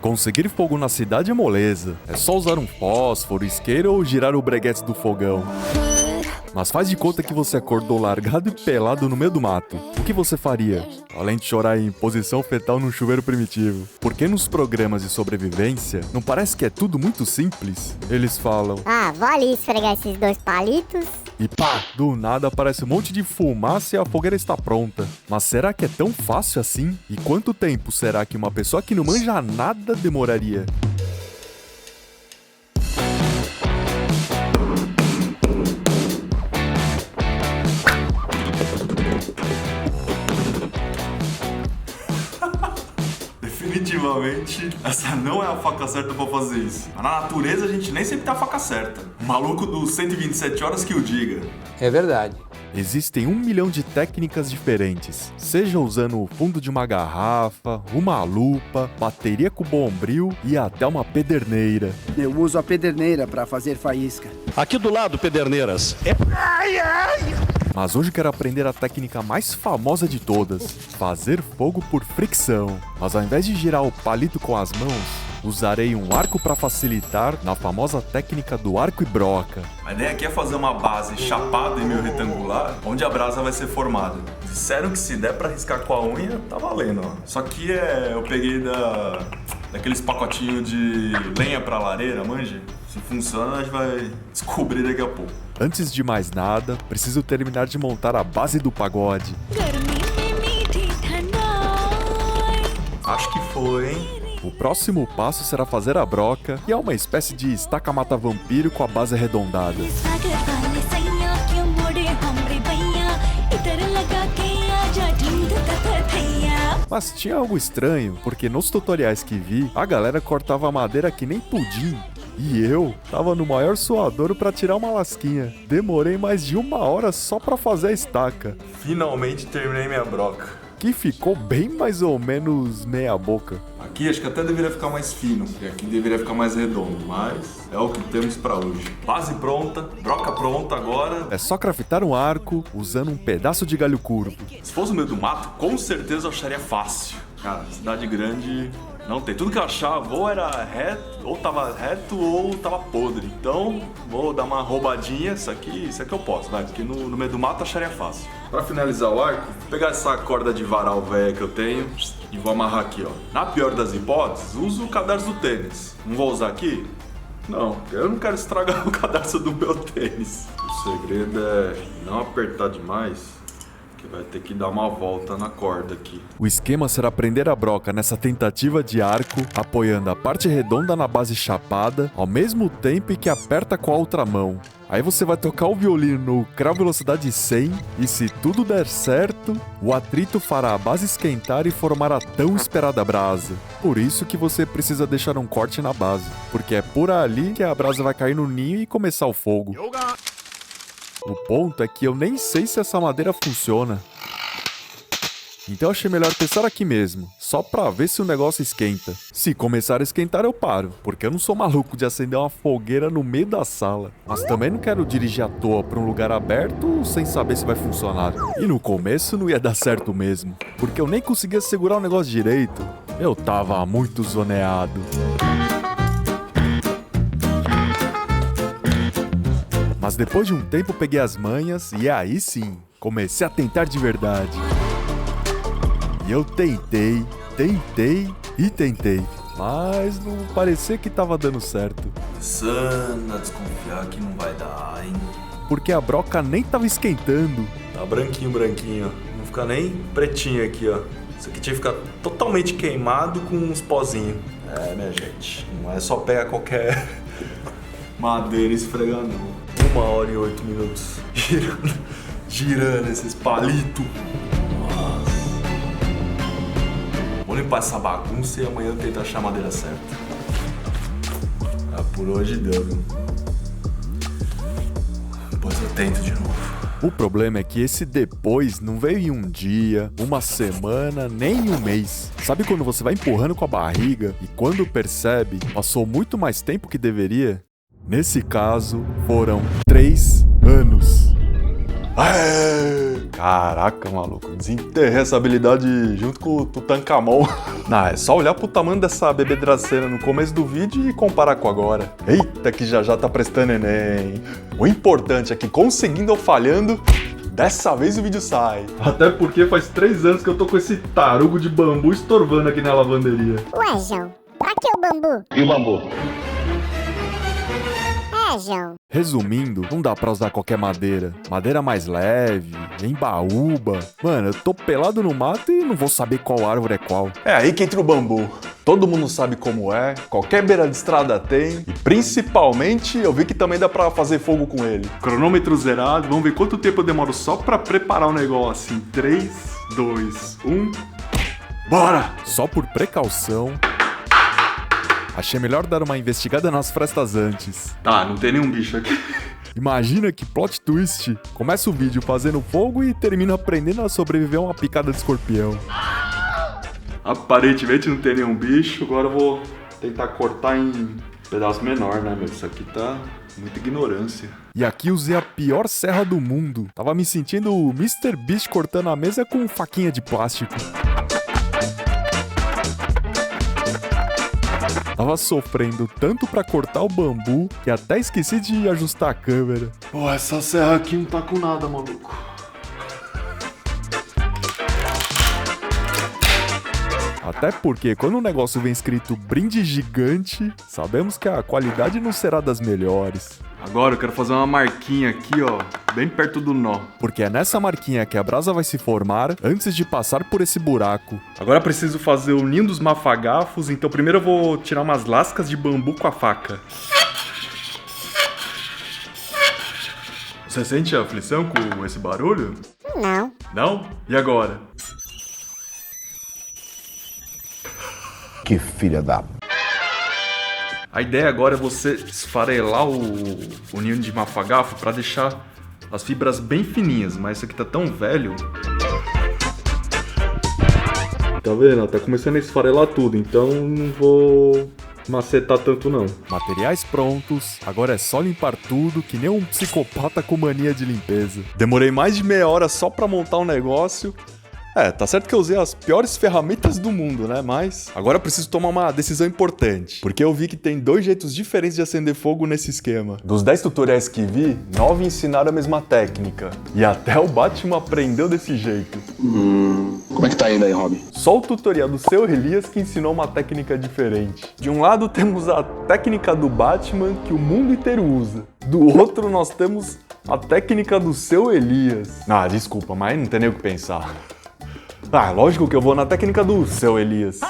Conseguir fogo na cidade é moleza. É só usar um fósforo, isqueiro ou girar o breguete do fogão. Mas faz de conta que você acordou largado e pelado no meio do mato. O que você faria? Além de chorar em posição fetal num chuveiro primitivo. Porque nos programas de sobrevivência, não parece que é tudo muito simples? Eles falam... vou ali esfregar esses 2 palitos. E pá, do nada aparece um monte de fumaça e a fogueira está pronta. Mas será que é tão fácil assim? E quanto tempo será que uma pessoa que não manja nada demoraria? Definitivamente, essa não é a faca certa pra fazer isso. Mas na natureza a gente nem sempre tem a faca certa. O maluco dos 127 horas que o diga. É verdade. Existem 1 milhão de técnicas diferentes, seja usando o fundo de uma garrafa, uma lupa, bateria com bombril e até uma pederneira. Eu uso a pederneira para fazer faísca. Aqui do lado, Pederneiras. Mas hoje quero aprender a técnica mais famosa de todas, fazer fogo por fricção. Mas ao invés de girar o palito com as mãos, usarei um arco para facilitar na famosa técnica do arco e broca. A ideia aqui é fazer uma base chapada e meio retangular, onde a brasa vai ser formada. Disseram que se der pra riscar com a unha, tá valendo, ó. Só que eu peguei daqueles pacotinhos de lenha pra lareira, manja? Se funciona, a gente vai descobrir daqui a pouco. Antes de mais nada, preciso terminar de montar a base do pagode. Acho que foi, hein? O próximo passo será fazer a broca, que é uma espécie de estaca mata-vampiro com a base arredondada. Mas tinha algo estranho, porque nos tutoriais que vi, a galera cortava a madeira que nem pudim. E eu tava no maior suadouro pra tirar uma lasquinha. Demorei mais de 1 hora só pra fazer a estaca. Finalmente terminei minha broca. Que ficou bem mais ou menos meia boca. Aqui acho que até deveria ficar mais fino, e aqui deveria ficar mais redondo, mas é o que temos pra hoje. Base pronta, broca pronta agora. É só craftar um arco usando um pedaço de galho curvo. Se fosse no meio do mato, com certeza eu acharia fácil. Cara, cidade grande não tem. Tudo que eu achava ou era reto, ou tava reto, ou tava podre. Então, vou dar uma roubadinha. Isso aqui eu posso, vai. Porque no meio do mato eu acharia fácil. Pra finalizar o arco, vou pegar essa corda de varal velha que eu tenho e vou amarrar aqui, ó. Na pior das hipóteses, uso o cadarço do tênis. Não vou usar aqui? Não, eu não quero estragar o cadarço do meu tênis. O segredo é não apertar demais, que vai ter que dar uma volta na corda aqui. O esquema será prender a broca nessa tentativa de arco, apoiando a parte redonda na base chapada, ao mesmo tempo que aperta com a outra mão. Aí você vai tocar o violino no cravo velocidade 100 e se tudo der certo, o atrito fará a base esquentar e formar a tão esperada brasa. Por isso que você precisa deixar um corte na base, porque é por ali que a brasa vai cair no ninho e começar o fogo. O ponto é que eu nem sei se essa madeira funciona. Então eu achei melhor testar aqui mesmo, só pra ver se o negócio esquenta. Se começar a esquentar eu paro, porque eu não sou maluco de acender uma fogueira no meio da sala. Mas também não quero dirigir à toa pra um lugar aberto sem saber se vai funcionar. E no começo não ia dar certo mesmo, porque eu nem conseguia segurar o negócio direito. Eu tava muito zoneado. Mas depois de um tempo peguei as manhas e aí sim, comecei a tentar de verdade. E eu tentei, mas não parecia que tava dando certo. Começando a desconfiar que não vai dar, hein? Porque a broca nem tava esquentando. Tá branquinho, ó. Não fica nem pretinho aqui, ó. Isso aqui tinha que ficar totalmente queimado com uns pozinhos. É, minha gente, não é só pegar qualquer madeira e esfregar, não. 1 hora e 8 minutos girando esses palitos. Vou limpar essa bagunça e amanhã eu tento achar a madeira certa. Por hoje deu, viu? Depois eu tento de novo. O problema é que esse depois não veio em um dia, uma semana, nem em um mês. Sabe quando você vai empurrando com a barriga e quando percebe, passou muito mais tempo que deveria? Nesse caso, foram 3 anos. Caraca, maluco, desenterrei essa habilidade junto com o Tutankhamon. Não, é só olhar pro tamanho dessa bebedraceira no começo do vídeo e comparar com agora. Eita, que já tá prestando Enem. O importante é que, conseguindo ou falhando, dessa vez o vídeo sai. Até porque faz 3 anos que eu tô com esse tarugo de bambu estorvando aqui na lavanderia. Ué, João, pra que o bambu? E o bambu? João. Resumindo, não dá pra usar qualquer madeira. Madeira mais leve, embaúba. Mano, eu tô pelado no mato e não vou saber qual árvore é qual. É aí que entra o bambu. Todo mundo sabe como é, qualquer beira de estrada tem. E principalmente, eu vi que também dá pra fazer fogo com ele. Cronômetro zerado, vamos ver quanto tempo eu demoro só pra preparar o negócio. Em 3, 2, 1... Bora! Só por precaução, achei melhor dar uma investigada nas frestas antes. Tá, não tem nenhum bicho aqui. Imagina que plot twist. Começa o vídeo fazendo fogo e termina aprendendo a sobreviver a uma picada de escorpião. Aparentemente não tem nenhum bicho, agora eu vou tentar cortar em pedaço menor, né, meu? Isso aqui tá muita ignorância. E aqui usei a pior serra do mundo. Tava me sentindo o Mr. Beast cortando a mesa com faquinha de plástico. Tava sofrendo tanto pra cortar o bambu que até esqueci de ajustar a câmera. Pô, essa serra aqui não tá com nada, maluco. Até porque quando o negócio vem escrito brinde gigante, sabemos que a qualidade não será das melhores. Agora eu quero fazer uma marquinha aqui, ó, bem perto do nó. Porque é nessa marquinha que a brasa vai se formar antes de passar por esse buraco. Agora eu preciso fazer o ninho dos mafagafos, então primeiro eu vou tirar umas lascas de bambu com a faca. Você sente a aflição com esse barulho? Não. Não? E agora? Que filha da... A ideia agora é você esfarelar o ninho de mafagafo para deixar as fibras bem fininhas, mas isso aqui tá tão velho. Tá vendo? Tá começando a esfarelar tudo, então não vou macetar tanto não. Materiais prontos, agora é só limpar tudo que nem um psicopata com mania de limpeza. Demorei mais de meia hora só pra montar um negócio. Tá certo que eu usei as piores ferramentas do mundo, né? Mas agora eu preciso tomar uma decisão importante. Porque eu vi que tem 2 jeitos diferentes de acender fogo nesse esquema. Dos 10 tutoriais que vi, 9 ensinaram a mesma técnica. E até o Batman aprendeu desse jeito. Como é que tá indo aí, Rob? Só o tutorial do seu Elias que ensinou uma técnica diferente. De um lado temos a técnica do Batman que o mundo inteiro usa. Do outro nós temos a técnica do seu Elias. Desculpa, mas não tem nem o que pensar. Lógico que eu vou na técnica do seu Elias.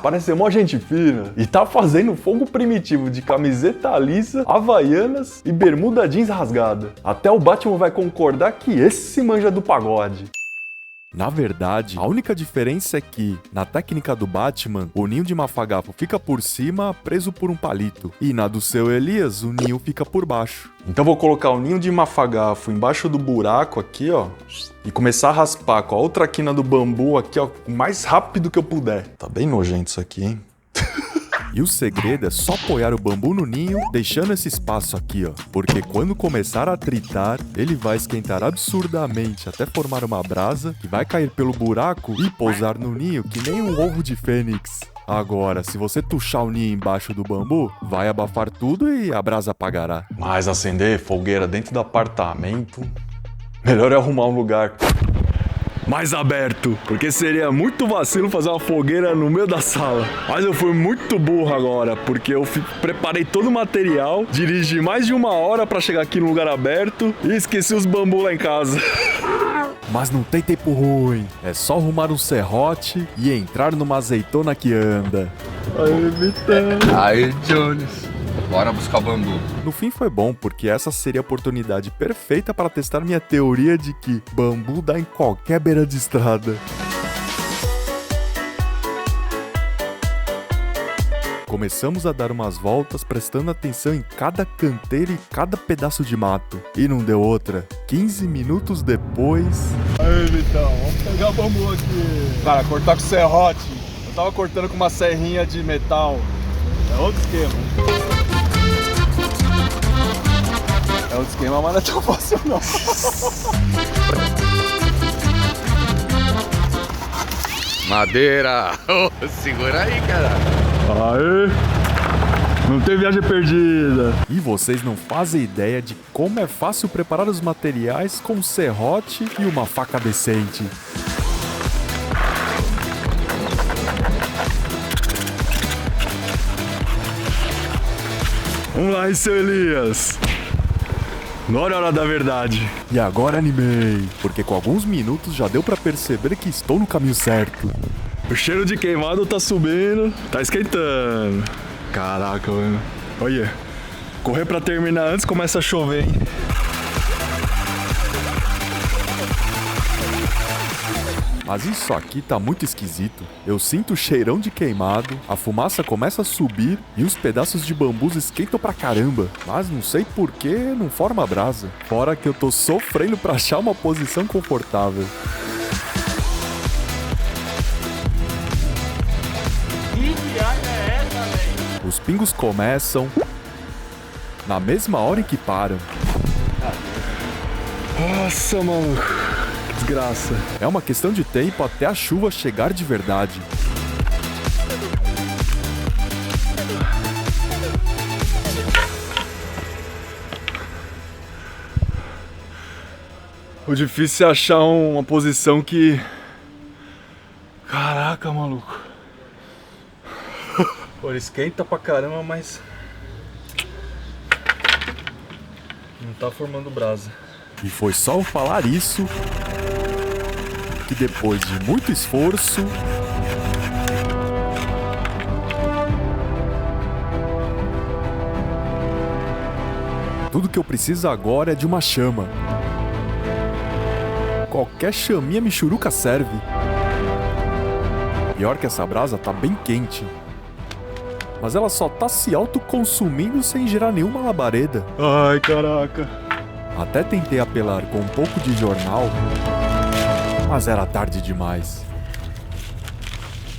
Parece mó gente fina. E tá fazendo fogo primitivo de camiseta lisa, havaianas e bermuda jeans rasgada. Até o Batman vai concordar que esse manja do pagode. Na verdade, a única diferença é que, na técnica do Batman, o ninho de mafagafo fica por cima, preso por um palito. E na do seu Elias, o ninho fica por baixo. Então vou colocar o ninho de mafagafo embaixo do buraco aqui, ó. E começar a raspar com a outra quina do bambu aqui, ó, o mais rápido que eu puder. Tá bem nojento isso aqui, hein? E o segredo é só apoiar o bambu no ninho, deixando esse espaço aqui, ó. Porque quando começar a tritar, ele vai esquentar absurdamente até formar uma brasa que vai cair pelo buraco e pousar no ninho que nem um ovo de fênix. Agora, se você tuchar o ninho embaixo do bambu, vai abafar tudo e a brasa apagará. Mas acender fogueira dentro do apartamento... Melhor é arrumar um lugar mais aberto, porque seria muito vacilo fazer uma fogueira no meio da sala. Mas eu fui muito burro agora, porque eu preparei todo o material, dirigi mais de 1 hora pra chegar aqui no lugar aberto e esqueci os bambus lá em casa. Mas não tem tempo ruim, é só arrumar um serrote e entrar numa azeitona que anda. Aí, Vitão. Aí, Jones. Bora buscar o bambu. No fim foi bom, porque essa seria a oportunidade perfeita para testar minha teoria de que bambu dá em qualquer beira de estrada. Começamos a dar umas voltas, prestando atenção em cada canteiro e cada pedaço de mato. E não deu outra. 15 minutos depois... Aí, Vitão, vamos pegar o bambu aqui. Cara, cortar com serrote. Eu tava cortando com uma serrinha de metal. É outro esquema. É um esquema, mas não é tão fácil não. Madeira! Segura aí, cara. Aê! Não tem viagem perdida. E vocês não fazem ideia de como é fácil preparar os materiais com um serrote e uma faca decente. Vamos lá, hein, seu Elias. Agora é a hora da verdade. E agora animei, porque com alguns minutos já deu pra perceber que estou no caminho certo. O cheiro de queimado tá subindo, tá esquentando. Caraca, mano. Olha, correr pra terminar antes começa a chover, hein? Mas isso aqui tá muito esquisito. Eu sinto o cheirão de queimado, a fumaça começa a subir e os pedaços de bambus esquentam pra caramba. Mas não sei por que não forma brasa. Fora que eu tô sofrendo pra achar uma posição confortável. Que viagem é essa, velho? Os pingos começam na mesma hora em que param. Nossa, maluco. Desgraça. É uma questão de tempo até a chuva chegar de verdade. O difícil é achar uma posição que... Caraca, maluco. Pô, ele esquenta pra caramba, mas... não tá formando brasa. E foi só eu falar isso que depois de muito esforço, tudo que eu preciso agora é de uma chama. Qualquer chaminha michuruca serve. Pior que essa brasa tá bem quente, mas ela só tá se autoconsumindo sem gerar nenhuma labareda. Ai, caraca. Até tentei apelar com um pouco de jornal, mas era tarde demais.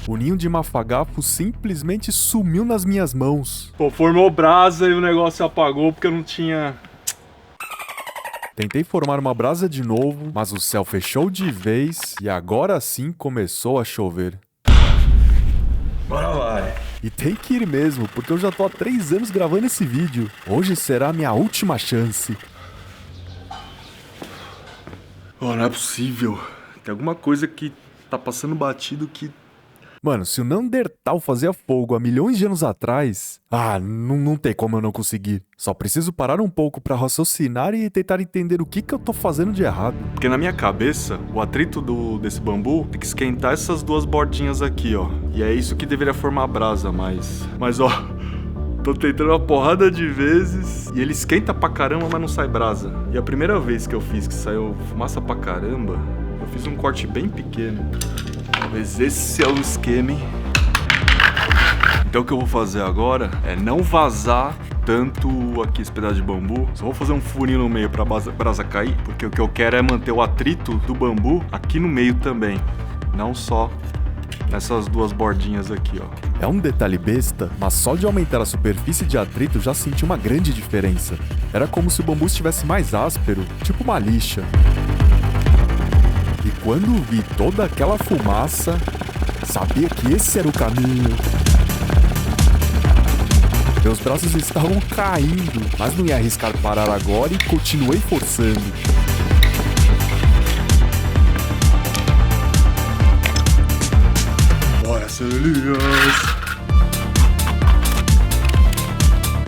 O ninho de mafagafo simplesmente sumiu nas minhas mãos. Pô, formou brasa e o negócio apagou porque eu não tinha... Tentei formar uma brasa de novo, mas o céu fechou de vez e agora sim começou a chover. Bora vai. E tem que ir mesmo, porque eu já tô há 3 anos gravando esse vídeo. Hoje será a minha última chance. Oh, não é possível. Tem alguma coisa que tá passando batido que... Mano, se o Neandertal fazia fogo há milhões de anos atrás... não tem como eu não conseguir. Só preciso parar um pouco pra raciocinar e tentar entender o que eu tô fazendo de errado. Porque na minha cabeça, o atrito desse bambu tem que esquentar essas duas bordinhas aqui, ó. E é isso que deveria formar a brasa, mas ó... Tô tentando uma porrada de vezes e ele esquenta pra caramba, mas não sai brasa. E a primeira vez que eu fiz que saiu fumaça pra caramba, eu fiz um corte bem pequeno. Talvez esse é o esquema, hein? Então o que eu vou fazer agora é não vazar tanto aqui esse pedaço de bambu. Só vou fazer um furinho no meio pra brasa cair, porque o que eu quero é manter o atrito do bambu aqui no meio também, não só nessas duas bordinhas aqui, ó. É um detalhe besta, mas só de aumentar a superfície de atrito já senti uma grande diferença. Era como se o bambu estivesse mais áspero, tipo uma lixa. E quando vi toda aquela fumaça, sabia que esse era o caminho. Meus braços estavam caindo, mas não ia arriscar parar agora e continuei forçando. Bora, seu Elias!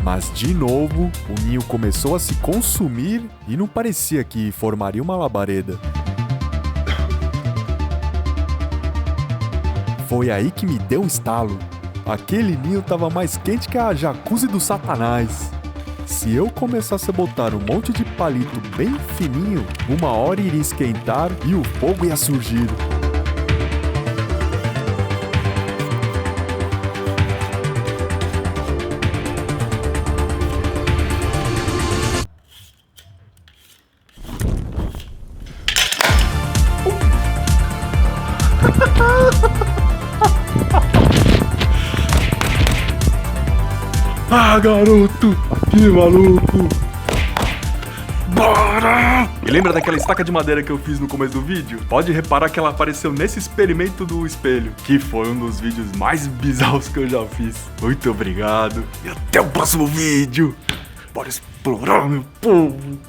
Mas de novo, o ninho começou a se consumir e não parecia que formaria uma labareda. Foi aí que me deu um estalo. Aquele ninho tava mais quente que a jacuzzi do Satanás. Se eu começasse a botar um monte de palito bem fininho, uma hora iria esquentar e o fogo ia surgir. Ah, garoto! Que maluco! Bora! E lembra daquela estaca de madeira que eu fiz no começo do vídeo? Pode reparar que ela apareceu nesse experimento do espelho, que foi um dos vídeos mais bizarros que eu já fiz. Muito obrigado e até o próximo vídeo. Bora explorar, meu povo!